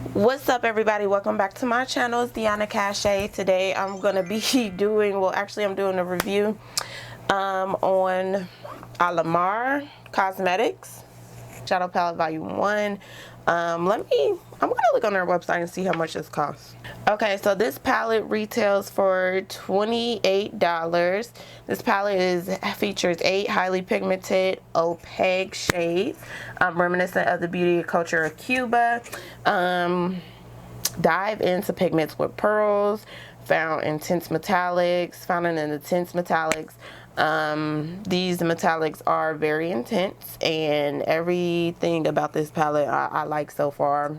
What's up, everybody? Welcome back to my channel. It's Dionna Cachet. Today I'm gonna be doing, well, actually I'm doing a review on Alamar Cosmetics Shadow Palette Volume 1. I'm gonna look on their website and see how much this costs. Okay, so this palette retails for $28. This palette features 8 highly pigmented opaque shades, reminiscent of the beauty culture of Cuba. Dive into pigments with pearls, found in the tints metallics. These metallics are very intense, and everything about this palette I like so far.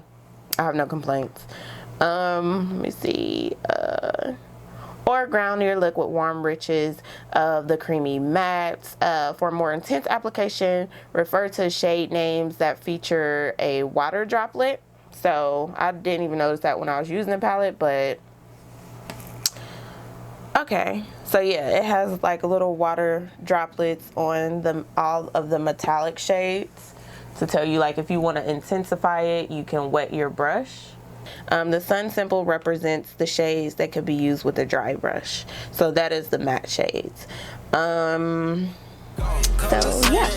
I have no complaints. Let me see. Or ground your look with warm riches of the creamy mattes. For more intense application, refer to shade names that feature a water droplet. So I didn't even notice that when I was using the palette, but okay. So yeah, it has like little water droplets on all of the metallic shades to tell you, like, if you want to intensify it, you can wet your brush. The sun symbol represents the shades that could be used with a dry brush. So that is the matte shades. So yeah.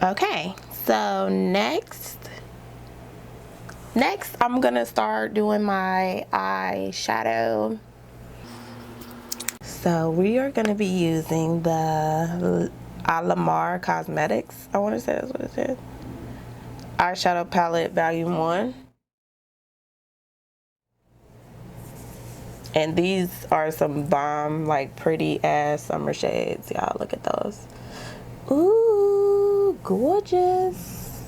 Okay, so next I'm gonna start doing my eyeshadow. So we are gonna be using the Alamar Cosmetics, I want to say that's what it said, Eyeshadow Palette Volume 1. And these are some bomb, like, pretty ass summer shades. Y'all look at those. Ooh, gorgeous.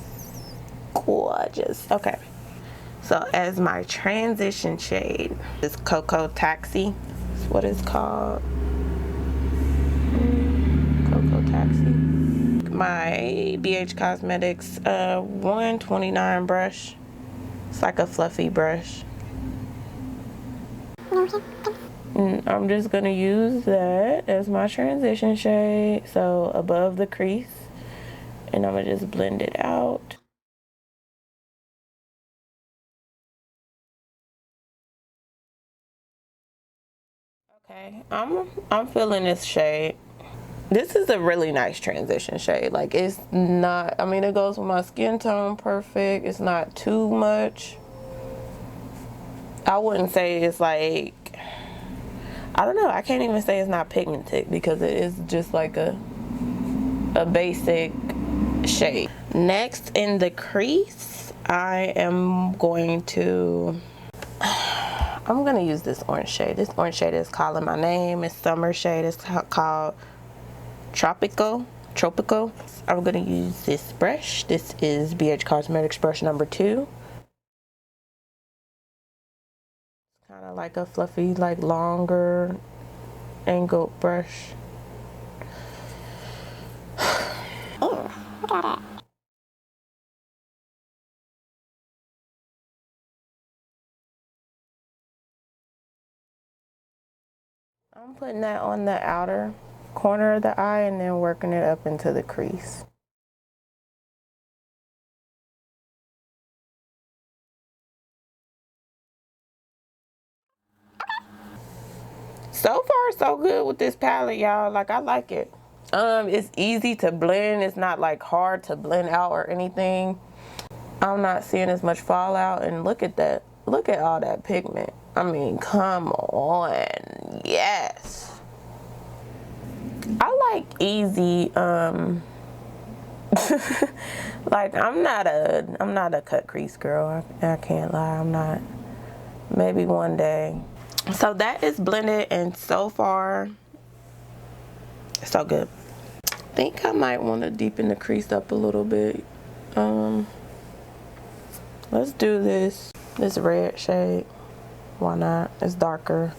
Gorgeous. Okay. So as my transition shade, this Cocoa Taxi is what it's called. Cocoa Taxi. My BH Cosmetics 129 brush. It's like a fluffy brush. And I'm just gonna use that as my transition shade, so above the crease, and I'm gonna just blend it out. Okay, I'm feeling this shade. This is a really nice transition shade. Like, it's not, I mean, it goes with my skin tone perfect. It's not too much. I wouldn't say it's like, I don't know, I can't even say it's not pigmented, because it is just like a basic shade. Next, in the crease, I'm gonna use this orange shade. This orange shade is calling my name. It's summer shade. It's called Tropical. I'm gonna use this brush. This is BH Cosmetics brush number 2. Kind of like a fluffy, like, longer angled brush. Ooh, look at it. I'm putting that on the outer corner of the eye and then working it up into the crease. So far, so good with this palette, y'all. Like, I like it. It's easy to blend. It's not like hard to blend out or anything. I'm not seeing as much fallout, and look at that. Look at all that pigment. I mean, come on. Yes. I like easy, like, I'm not a cut crease girl. I can't lie. I'm not. Maybe one day. So that is blended, and so far, so good. I think I might want to deepen the crease up a little bit. Let's do this red shade. Why not? It's darker.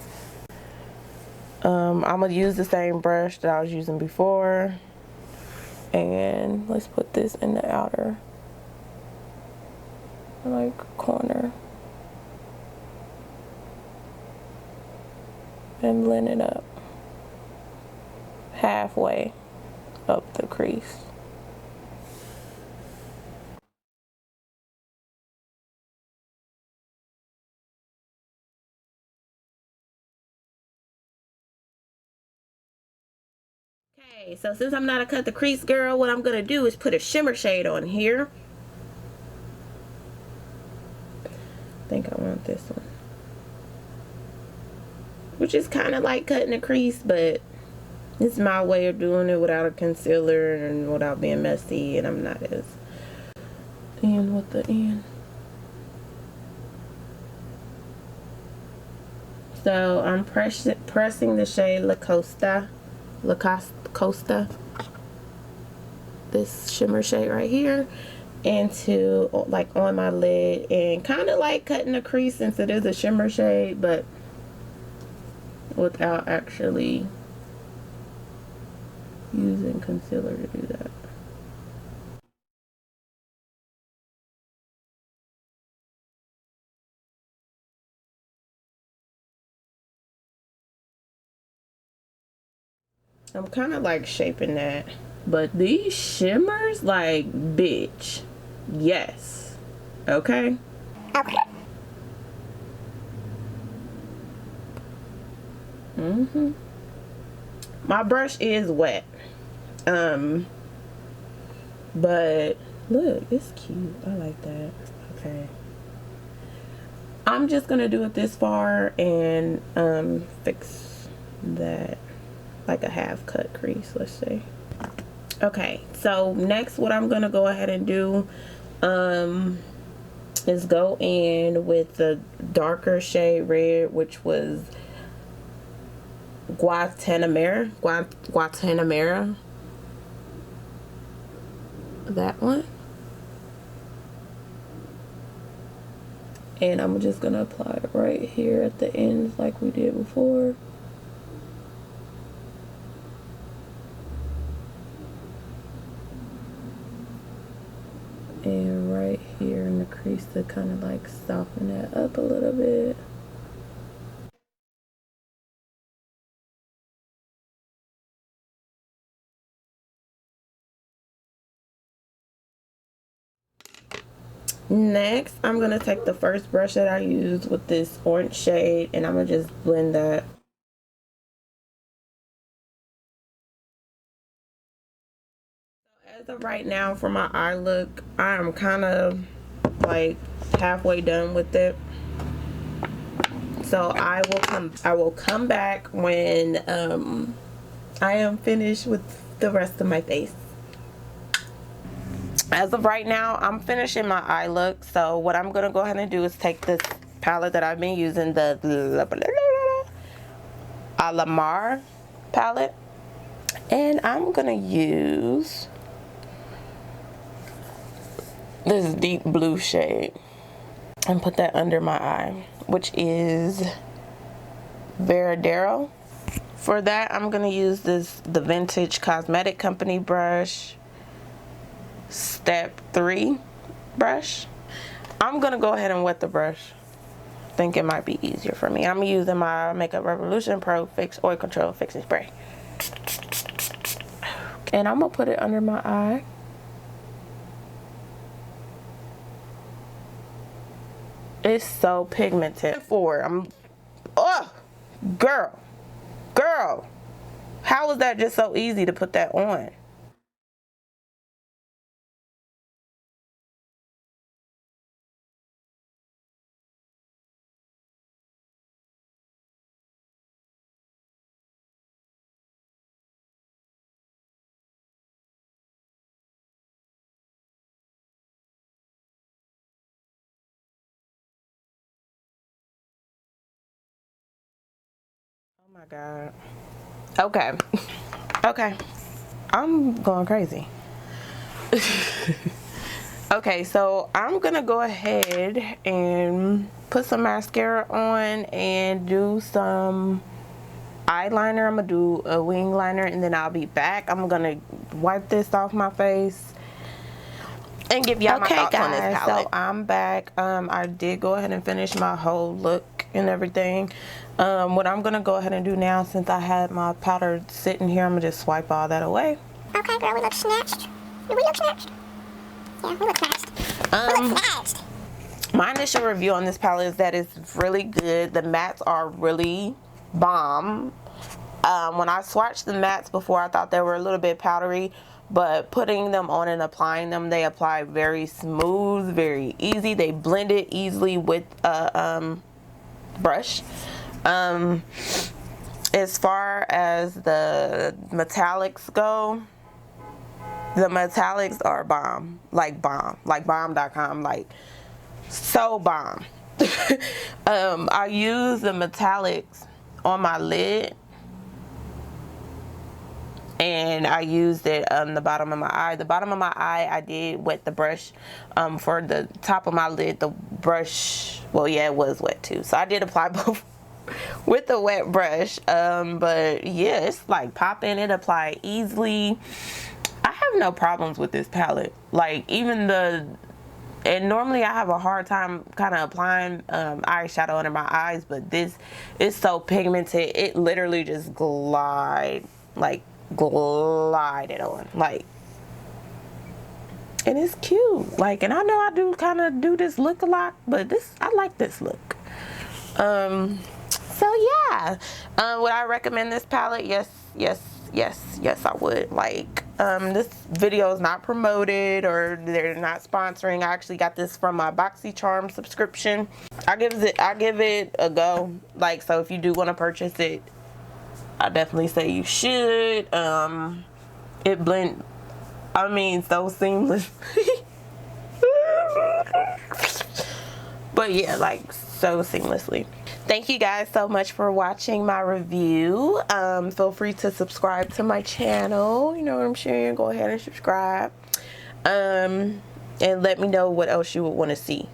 I'm gonna use the same brush that I was using before, and let's put this in the outer like corner and blend it up halfway up the crease. Okay, so since I'm not a cut the crease girl, what I'm gonna do is put a shimmer shade on here. I think I want this one, which is kind of like cutting a crease, but it's my way of doing it without a concealer and without being messy, and I'm not as in with the end. So I'm pressing the shade La Costa, this shimmer shade right here, into like on my lid, and kind of like cutting a crease since it is a shimmer shade, but without actually using concealer to do that. I'm kind of like shaping that, but these shimmers, like, bitch, yes, okay. Okay. My brush is wet, but look, it's cute. I like that. Okay, I'm just gonna do it this far and fix that, like a half cut crease, let's say. Okay, so next what I'm gonna go ahead and do is go in with the darker shade red, which was Guantanamera, that one. And I'm just gonna apply it right here at the ends like we did before. And right here in the crease to kind of like soften that up a little bit. Next, I'm gonna take the first brush that I used with this orange shade, and I'm gonna just blend that. As of right now, for my eye look, I am kind of like halfway done with it. So I will come back when I am finished with the rest of my face. As of right now, I'm finishing my eye look. So what I'm gonna go ahead and do is take this palette that I've been using, the Alamar palette, and I'm gonna use this deep blue shade and put that under my eye, which is Veradero. For that, I'm gonna use the Vintage Cosmetic Company brush, step 3 brush. I'm gonna go ahead and wet the brush. I think it might be easier for me. I'm using my Makeup Revolution Pro Fix Oil Control Fixing Spray, and I'm gonna put it under my eye. It's so pigmented. Oh, girl, how is that just so easy to put that on? Oh my God. Okay. Okay. I'm going crazy. Okay, so I'm gonna go ahead and put some mascara on and do some eyeliner. I'm gonna do a wing liner and then I'll be back. I'm gonna wipe this off my face and give y'all my thoughts on this palette. So I'm back. I did go ahead and finish my whole look and everything. What I'm gonna go ahead and do now, since I had my powder sitting here, I'm gonna just swipe all that away. Okay, girl, we look snatched. Do we look snatched? Yeah, we look snatched. We look snatched. My initial review on this palette is that it's really good. The mattes are really bomb. When I swatched the mattes before, I thought they were a little bit powdery, but putting them on and applying them, they apply very smooth, very easy. They blend it easily with a brush. As far as the metallics go, the metallics are bomb, like bomb.com, like so bomb. I use the metallics on my lid, and I used it on the bottom of my eye. The bottom of my eye, I did wet the brush. For the top of my lid, the brush, well, yeah, it was wet too, so I did apply both with the wet brush. But yeah, it's like popping. It applied easily. I have no problems with this palette. Like, even and normally I have a hard time kind of applying eyeshadow under my eyes, but this is so pigmented. It literally just glided on, like, and it's cute. Like, and I know I do kind of do this look a lot, but I like this look. So yeah, would I recommend this palette? Yes, I would. Like, this video is not promoted or they're not sponsoring. I actually got this from my BoxyCharm subscription. I give it a go. Like, so if you do want to purchase it, I definitely say you should. It blend, I mean, so seamless. But yeah, like, so seamlessly. Thank you guys so much for watching my review. Feel free to subscribe to my channel. You know what I'm saying? Go ahead and subscribe. And let me know what else you would want to see.